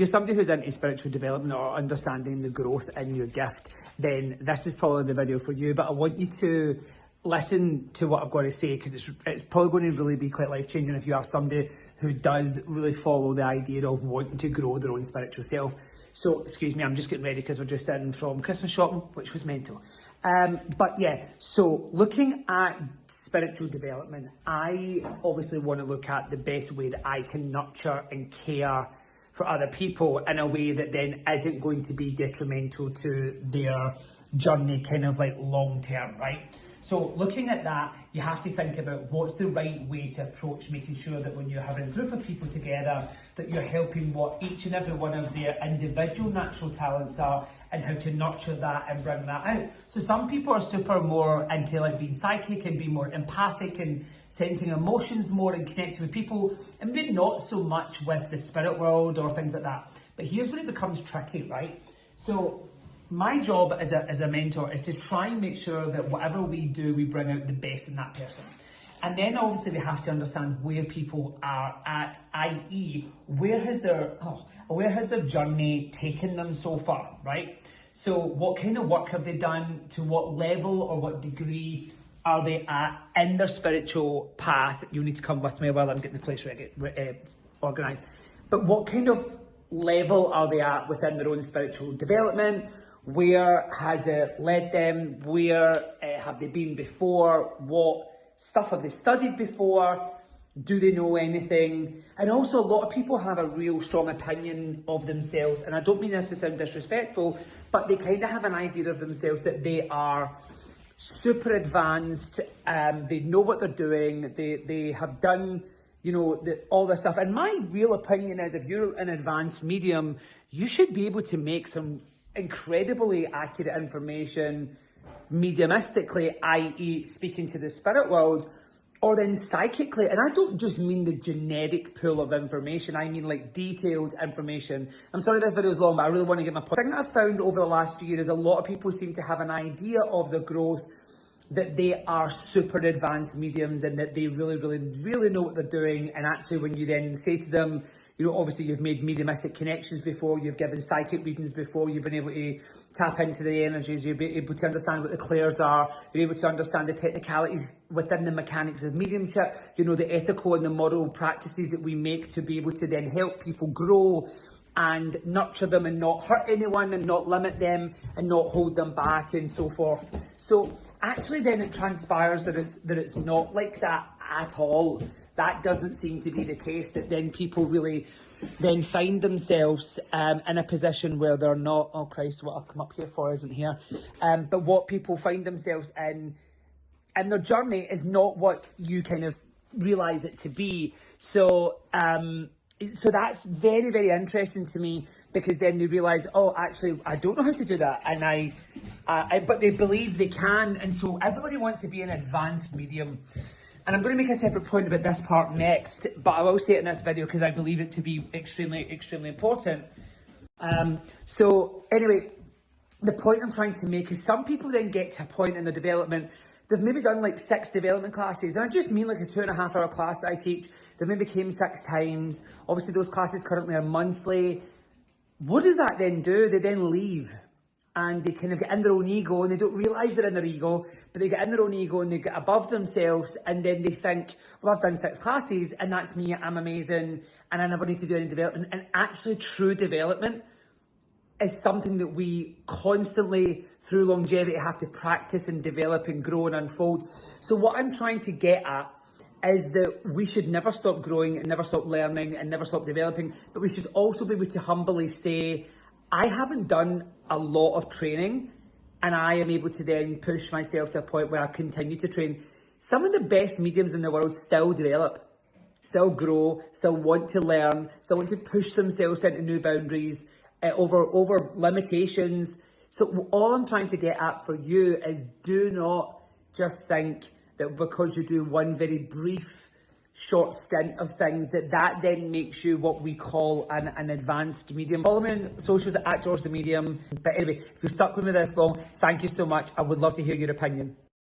you're somebody who's into spiritual development or understanding the growth in your gift, then this is probably the video for you. But I want you to listen to what I've got to say, because it's probably going to really be quite life-changing if you are somebody who does really follow the idea of wanting to grow their own spiritual self. So, excuse me, I'm just getting ready because we're just in from Christmas shopping, which was mental. But yeah, so looking at spiritual development, I obviously want to look at the best way that I can nurture and care for other people in a way that then isn't going to be detrimental to their journey kind of like long term, right? So looking at that, you have to think about what's the right way to approach making sure that when you're having a group of people together, that you're helping what each and every one of their individual natural talents are and how to nurture that and bring that out. So some people are super more into like being psychic and being more empathic and sensing emotions more and connecting with people, and maybe not so much with the spirit world or things like that. But here's when it becomes tricky, right? So my job as a mentor is to try and make sure that whatever we do, we bring out the best in that person. And then obviously we have to understand where people are at, i.e. where has their journey taken them so far, right? So what kind of work have they done? To what level or what degree are they at in their spiritual path? You need to come with me while I'm getting the place organised. But what kind of level are they at within their own spiritual development? Where has it led them? Where have they been before? What stuff have they studied before? Do they know anything? And also, a lot of people have a real strong opinion of themselves, and I don't mean this to sound disrespectful, but they kind of have an idea of themselves that they are super advanced, they know what they're doing, they have done, you know, all this stuff. And my real opinion is, if you're an advanced medium, you should be able to make some incredibly accurate information mediumistically, i.e. speaking to the spirit world, or then psychically. And I don't just mean the generic pool of information, I mean like detailed information. I'm sorry this video is long, but I really want to get my point. The thing that I've found over the last year is a lot of people seem to have an idea of the growth, that they are super advanced mediums and that they really know what they're doing. And actually when you then say to them, you know, obviously you've made mediumistic connections before, you've given psychic readings before, you've been able to tap into the energies, you've been able to understand what the clairs are, you're able to understand the technicalities within the mechanics of mediumship, you know, the ethical and the moral practices that we make to be able to then help people grow and nurture them and not hurt anyone and not limit them and not hold them back and so forth. So actually then it transpires that it's not like that at all. That doesn't seem to be the case, that then people really then find themselves in a position where they're not, oh Christ, what I've come up here for isn't here. But what people find themselves in their journey is not what you kind of realise it to be. So that's very, very interesting to me, because then they realise, oh, actually, I don't know how to do that. And but they believe they can. And so everybody wants to be an advanced medium. And I'm going to make a separate point about this part next, but I will say it in this video because I believe it to be extremely, extremely important. So anyway, the point I'm trying to make is some people then get to a point in their development, they've maybe done like 6 development classes, and I just mean like a 2.5 hour class that I teach. They maybe came 6 times. Obviously those classes currently are monthly. What does that then do? They then leave. And they kind of get in their own ego, and they don't realise they're in their ego, but they get in their own ego and they get above themselves, and then they think, well, I've done 6 classes and that's me, I'm amazing, and I never need to do any development. And actually true development is something that we constantly, through longevity, have to practice and develop and grow and unfold. So what I'm trying to get at is that we should never stop growing and never stop learning and never stop developing, but we should also be able to humbly say, I haven't done a lot of training, and I am able to then push myself to a point where I continue to train. Some of the best mediums in the world still develop, still grow, still want to learn, still want to push themselves into new boundaries, over limitations. So all I'm trying to get at for you is, do not just think that because you do one very brief short stint of things that then makes you what we call an advanced medium. Follow me on socials at George the Medium. But anyway, if you're stuck with me this long, thank you so much. I would love to hear your opinion.